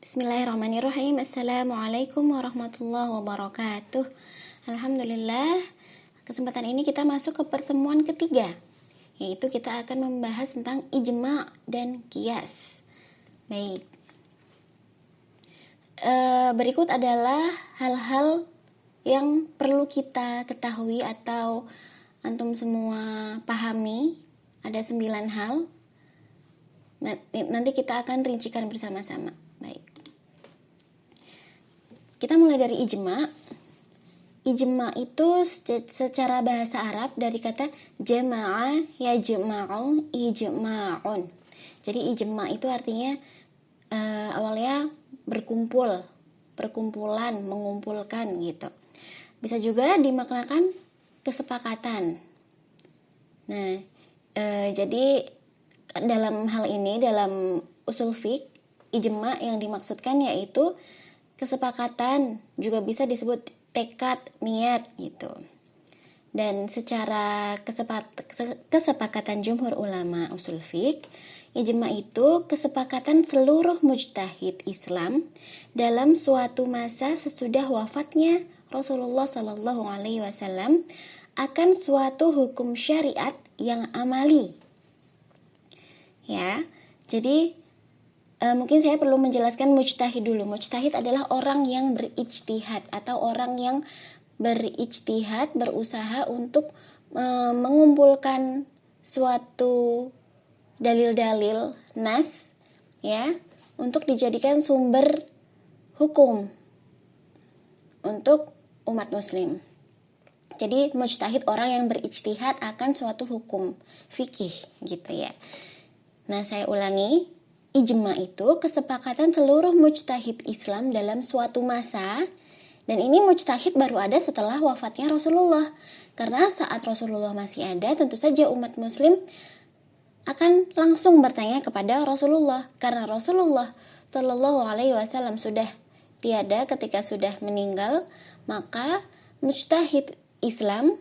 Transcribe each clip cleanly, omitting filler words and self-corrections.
Bismillahirrahmanirrahim. Assalamualaikum warahmatullahi wabarakatuh. Alhamdulillah, kesempatan ini kita masuk ke pertemuan ketiga, yaitu kita akan membahas tentang ijma' dan qiyas. Baik, berikut adalah hal-hal yang perlu kita ketahui atau antum semua pahami. Ada 9 hal. Nanti kita akan rincikan bersama-sama. Baik, kita mulai dari ijma'. Ijma' itu secara bahasa Arab dari kata jama'a yajma'u ijma'un. Jadi ijma' itu artinya awalnya berkumpul, perkumpulan, mengumpulkan gitu. Bisa juga dimaknakan kesepakatan. Nah, jadi dalam hal ini, dalam usul fiqh, ijma' yang dimaksudkan yaitu kesepakatan, juga bisa disebut tekad, niat gitu. Dan secara kesepakatan jumhur ulama usul fiqh, ijma' itu kesepakatan seluruh mujtahid Islam dalam suatu masa sesudah wafatnya Rasulullah Shallallahu Alaihi Wasallam akan suatu hukum syariat yang amali. Ya, jadi mungkin saya perlu menjelaskan mujtahid dulu. Mujtahid adalah orang yang berijtihad atau orang yang berijtihad, berusaha untuk mengumpulkan suatu dalil-dalil nas, ya, untuk dijadikan sumber hukum untuk umat muslim. Jadi mujtahid orang yang berijtihad akan suatu hukum fikih gitu ya. Nah, saya ulangi. Ijma' itu kesepakatan seluruh mujtahid Islam dalam suatu masa, dan ini mujtahid baru ada setelah wafatnya Rasulullah. Karena saat Rasulullah masih ada, tentu saja umat muslim akan langsung bertanya kepada Rasulullah. Karena Rasulullah Shallallahu Alaihi Wasallam sudah tiada ketika sudah meninggal, maka mujtahid Islam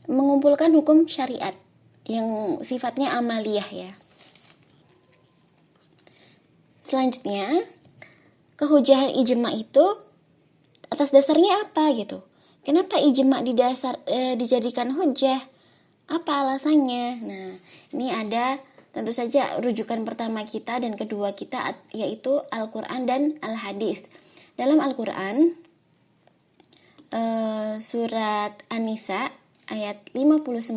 mengumpulkan hukum syariat yang sifatnya amaliyah ya. Selanjutnya, kehujahan ijma' itu atas dasarnya apa gitu? Kenapa ijma' dijadikan hujah? Apa alasannya? Nah, ini ada tentu saja rujukan pertama kita dan kedua kita, yaitu Al-Quran dan Al-Hadis. Dalam Al-Quran, surat An-Nisa ayat 59,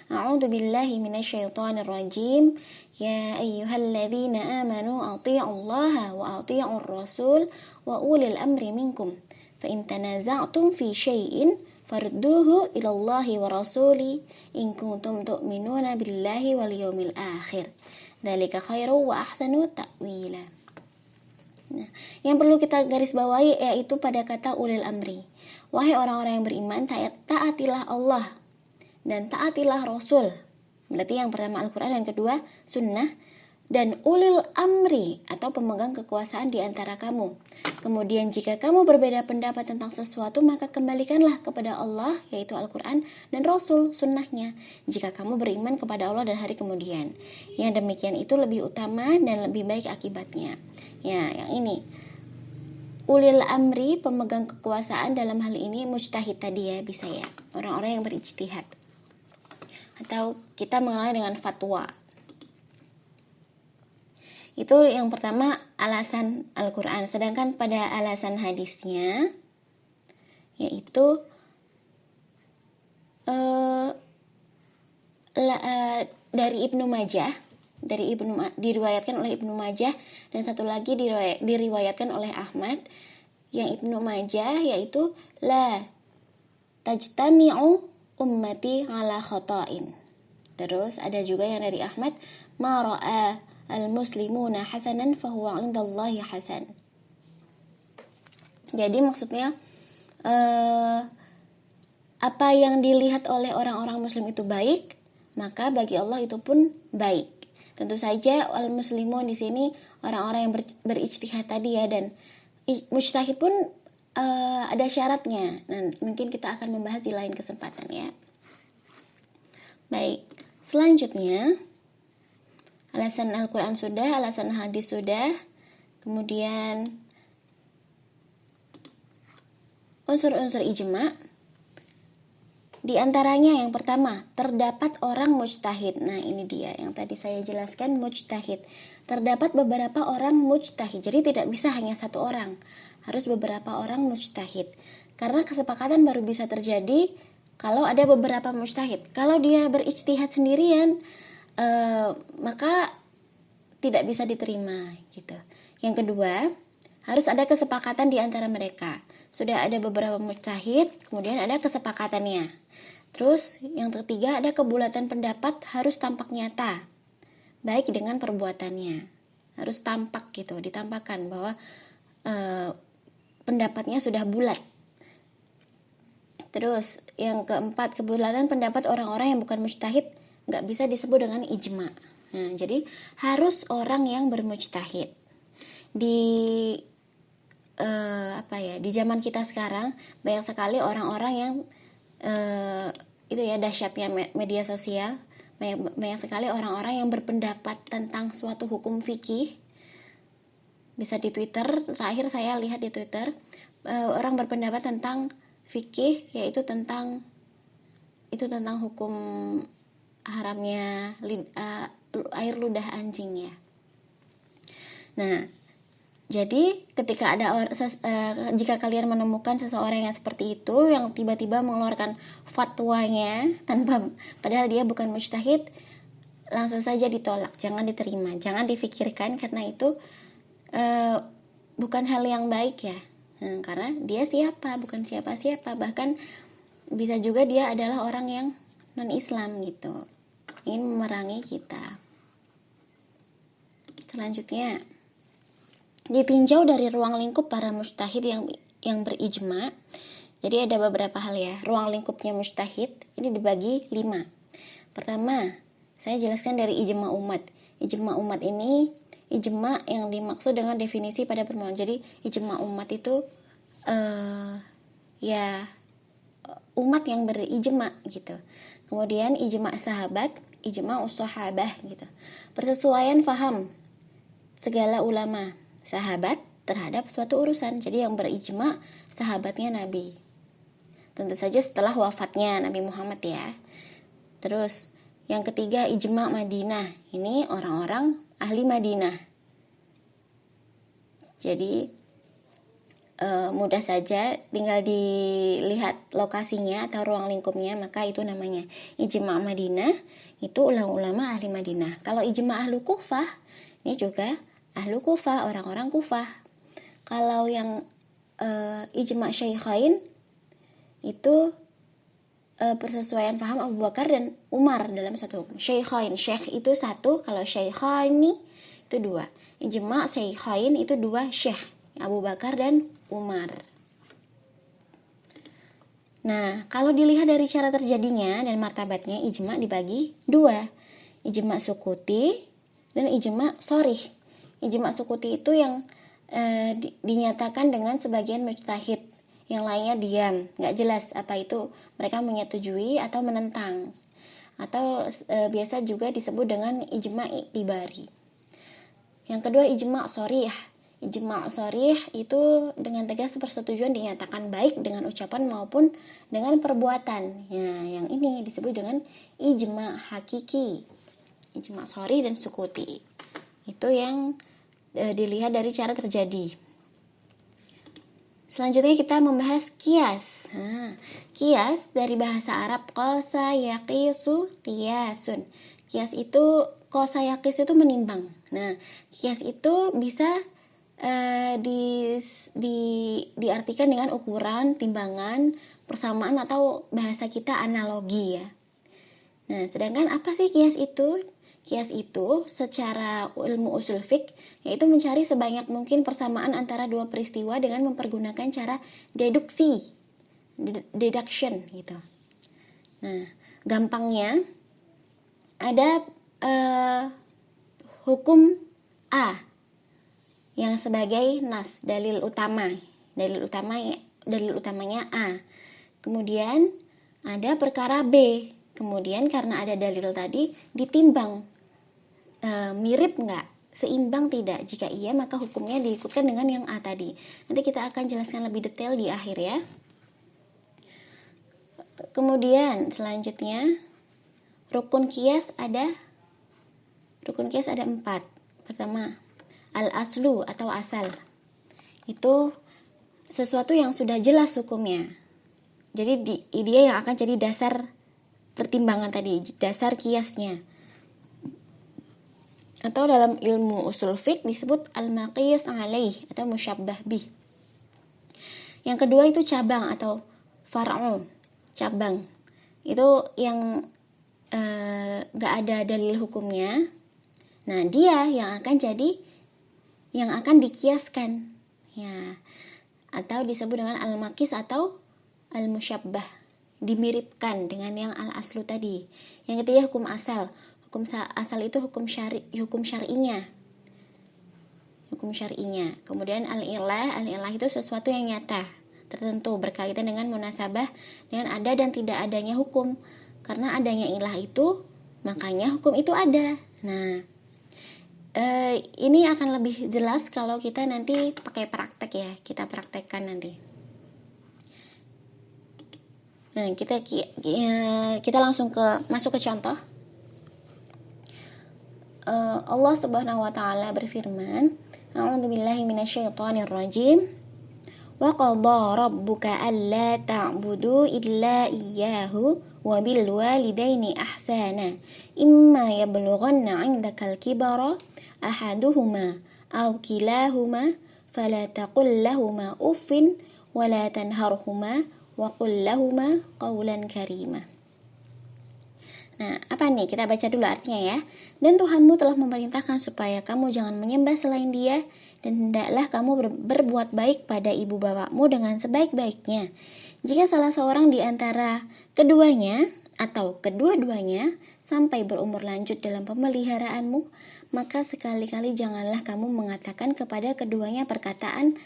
A'udzu billahi minasyaitonir rajim. Ya ayyuhalladzina amanu athi'ullaha wa athi'ur rasul wa ulil amri minkum. Fa in tanaza'tum fi syai'in farudduhu ilallahi wa rasuli in kuntum tu'minuna billahi wal yawmil akhir. Dzalika khairu wa ahsanu ta'wila. Nah, yang perlu kita garis bawahi yaitu pada kata ulil amri. Wahai orang-orang yang beriman, taatilah Allah dan taatilah Rasul. Berarti yang pertama Al-Quran dan kedua sunnah. Dan ulil amri atau pemegang kekuasaan di antara kamu. Kemudian jika kamu berbeda pendapat tentang sesuatu, maka kembalikanlah kepada Allah, yaitu Al-Quran, dan Rasul, sunnahnya. Jika kamu beriman kepada Allah dan hari kemudian. Yang demikian itu lebih utama dan lebih baik akibatnya. Ya, yang ini. Ulil amri, pemegang kekuasaan, dalam hal ini mujtahid tadi ya, bisa ya. Orang-orang yang berijtihad. Atau kita mengenal dengan fatwa. Itu yang pertama alasan Al-Quran. Sedangkan pada alasan hadisnya, yaitu dari Ibnu Majah, diriwayatkan oleh Ibnu Majah, dan satu lagi diriwayatkan oleh Ahmad. Yang Ibnu Majah yaitu la tajtami'u ummati ala khata'in. Terus ada juga yang dari Ahmad, ma ra'a al-muslimuna hasanan fahuwa indallahi hasan. Jadi maksudnya apa yang dilihat oleh orang-orang muslim itu baik, maka bagi Allah itu pun baik. Tentu saja al-muslimun di sini orang-orang yang berijtihad tadi ya, dan mujtahid pun ada syaratnya. Nah, mungkin kita akan membahas di lain kesempatan ya. Baik, selanjutnya alasan Al-Quran sudah, alasan hadis sudah. Kemudian unsur-unsur ijma, di antaranya yang pertama, terdapat orang mujtahid. Nah, ini dia yang tadi saya jelaskan, mujtahid. Terdapat beberapa orang mujtahid. Jadi tidak bisa hanya satu orang, harus beberapa orang mujtahid. Karena kesepakatan baru bisa terjadi kalau ada beberapa mujtahid. Kalau dia berijtihad sendirian, maka tidak bisa diterima gitu. Yang kedua, harus ada kesepakatan di antara mereka. Sudah ada beberapa mujtahid, kemudian ada kesepakatannya. Terus yang ketiga, ada kebulatan pendapat harus tampak nyata, baik dengan perbuatannya. Harus tampak gitu, ditampakkan bahwa pendapatnya sudah bulat. Terus yang keempat, kebulatan pendapat orang-orang yang bukan mujtahid nggak bisa disebut dengan ijma. Nah, jadi harus orang yang bermujtahid. Di di zaman kita sekarang banyak sekali orang-orang yang itu ya dahsyatnya media sosial. Banyak sekali orang-orang yang berpendapat tentang suatu hukum fikih. Bisa di Twitter, terakhir saya lihat di Twitter, orang berpendapat tentang fikih, yaitu tentang hukum haramnya air ludah anjing ya. Nah, jadi ketika jika kalian menemukan seseorang yang seperti itu, yang tiba-tiba mengeluarkan fatwanya padahal dia bukan mujtahid, langsung saja ditolak, jangan diterima, jangan difikirkan, karena itu bukan hal yang baik ya. Karena dia bukan siapa-siapa, bahkan bisa juga dia adalah orang yang non-Islam gitu, ingin memerangi kita. Selanjutnya, ditinjau dari ruang lingkup para mujtahid yang berijma. Jadi ada beberapa hal ya. Ruang lingkupnya mujtahid ini dibagi 5. Pertama, saya jelaskan dari ijma umat. Ijma umat ini ijma yang dimaksud dengan definisi pada permulaan. Jadi ijma umat itu umat yang berijma gitu. Kemudian ijma sahabat, ijma sahabah gitu. Persesuaian faham segala ulama sahabat terhadap suatu urusan. Jadi yang berijma sahabatnya Nabi. Tentu saja setelah wafatnya Nabi Muhammad ya. Terus yang ketiga, ijma Madinah. Ini orang-orang ahli Madinah. Jadi mudah saja, tinggal dilihat lokasinya atau ruang lingkupnya, maka itu namanya ijma Madinah. Itu ulama-ulama ahli Madinah. Kalau ijma ahlu Kufah, ini juga ahlu Kufah, orang-orang Kufah. Kalau yang ijma Syaikhain itu persesuaian paham Abu Bakar dan Umar dalam satu hukum. Syaikhain, syekh itu satu, kalau Syaikhaini itu 2. Ijma Syaikhain itu 2 syekh, Abu Bakar dan Umar. Nah, kalau dilihat dari cara terjadinya dan martabatnya, ijma dibagi 2. Ijma sukuti dan ijma shorih. Ijma sukuti itu yang dinyatakan dengan sebagian mujtahid, yang lainnya diam, nggak jelas apa itu mereka menyetujui atau menentang, atau biasa juga disebut dengan ijma i'tibari. Yang kedua, ijma shorih. Ijma shorih itu dengan tegas persetujuan dinyatakan baik dengan ucapan maupun dengan perbuatan. Ya, yang ini disebut dengan ijma hakiki. Ijma shorih dan sukuti itu yang dilihat dari cara terjadi. Selanjutnya kita membahas kias. Kias dari bahasa Arab qasa yaqisu qiyasun. Kias itu, qasa yaqis itu menimbang. Nah, kias itu bisa diartikan dengan ukuran, timbangan, persamaan, atau bahasa kita analogi ya. Nah, sedangkan apa sih kias itu? Kias itu secara ilmu usul fiqh yaitu mencari sebanyak mungkin persamaan antara dua peristiwa dengan mempergunakan cara deduksi, deduction gitu. Nah, gampangnya ada hukum A yang sebagai nas, dalil utamanya A. Kemudian ada perkara B. Kemudian karena ada dalil tadi ditimbang, mirip nggak seimbang tidak? Jika iya, maka hukumnya diikutkan dengan yang A tadi. Nanti kita akan jelaskan lebih detail di akhir ya. Kemudian selanjutnya rukun kias ada 4. Pertama, al-aslu atau asal. Itu sesuatu yang sudah jelas hukumnya. Jadi dia yang akan jadi dasar pertimbangan tadi, dasar kiasnya. Atau dalam ilmu usul fiqh disebut al-maqis alaih atau musyabbah bih. Yang kedua itu cabang atau far'u, cabang. Itu yang gak ada dalil hukumnya. Nah, dia yang akan dikiaskan. Ya. Atau disebut dengan al-maqis atau al-musyabbah, dimiripkan dengan yang al-aslu tadi. Yang ketiga hukum asal. Hukum asal itu hukum syar'inya. Hukum syar'inya. Kemudian al-ilah itu sesuatu yang nyata, tertentu, berkaitan dengan munasabah dengan ada dan tidak adanya hukum. Karena adanya ilah itu, makanya hukum itu ada. Nah, ini akan lebih jelas kalau kita nanti pakai praktek ya. Kita praktekkan nanti. Nah, kita langsung masuk ke contoh. Allah Subhanahu wa taala berfirman, A'udzubillahi minasyaitonir rajim. Wa qadha rabbuka alla ta'budu illa iyyahu wa bil walidaini ihsana. Imma yablughanna 'indakal kibara ahaduhuma aw kilahuma fala taqul lahumā uffin wa la tanharhumā wa qul lahumā qawlan karīmā. Nah, apa nih? Kita baca dulu artinya ya. Dan Tuhanmu telah memerintahkan supaya kamu jangan menyembah selain Dia, dan hendaklah kamu berbuat baik pada ibu bapakmu dengan sebaik-baiknya. Jika salah seorang di antara keduanya atau kedua-duanya sampai berumur lanjut dalam pemeliharaanmu, maka sekali-kali janganlah kamu mengatakan kepada keduanya perkataan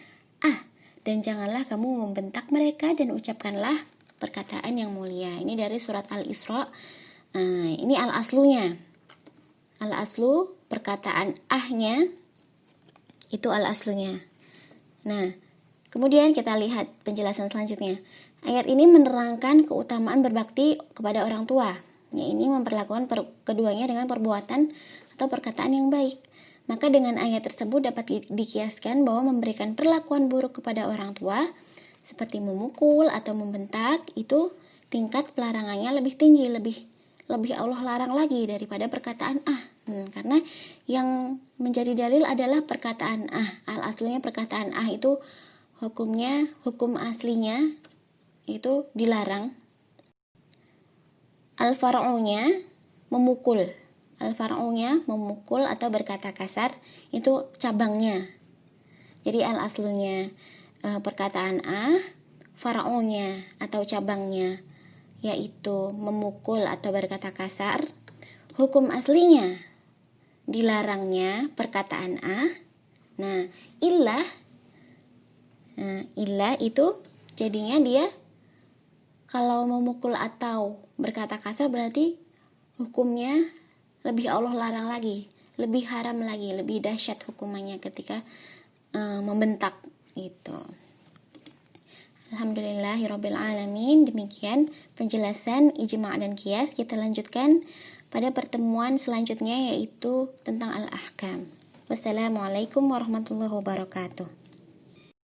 dan janganlah kamu membentak mereka dan ucapkanlah perkataan yang mulia. Ini dari surat Al-Isra. Ini al-aslunya. Al-aslu, perkataan ahnya itu al-aslunya. Nah, kemudian kita lihat penjelasan selanjutnya. Ayat ini menerangkan keutamaan berbakti kepada orang tua. Ya, ini memperlakukan keduanya dengan perbuatan atau perkataan yang baik. Maka dengan ayat tersebut dapat dikiaskan bahwa memberikan perlakuan buruk kepada orang tua, seperti memukul atau membentak, itu tingkat pelarangannya lebih tinggi, lebih Allah larang lagi daripada perkataan karena yang menjadi dalil adalah perkataan al-aslunya perkataan itu hukum aslinya itu dilarang. Al-far'unya memukul atau berkata kasar itu cabangnya. Jadi al-aslunya perkataan far'unya atau cabangnya yaitu memukul atau berkata kasar. Hukum aslinya dilarangnya perkataan Nah, ilah itu jadinya dia kalau memukul atau berkata kasar berarti hukumnya lebih Allah larang lagi, lebih haram lagi, lebih dahsyat hukumannya ketika membentak itu. Alhamdulillahirabbil alamin. Demikian penjelasan ijma' dan qiyas. Kita lanjutkan pada pertemuan selanjutnya yaitu tentang al-ahkam. Wassalamualaikum warahmatullahi wabarakatuh.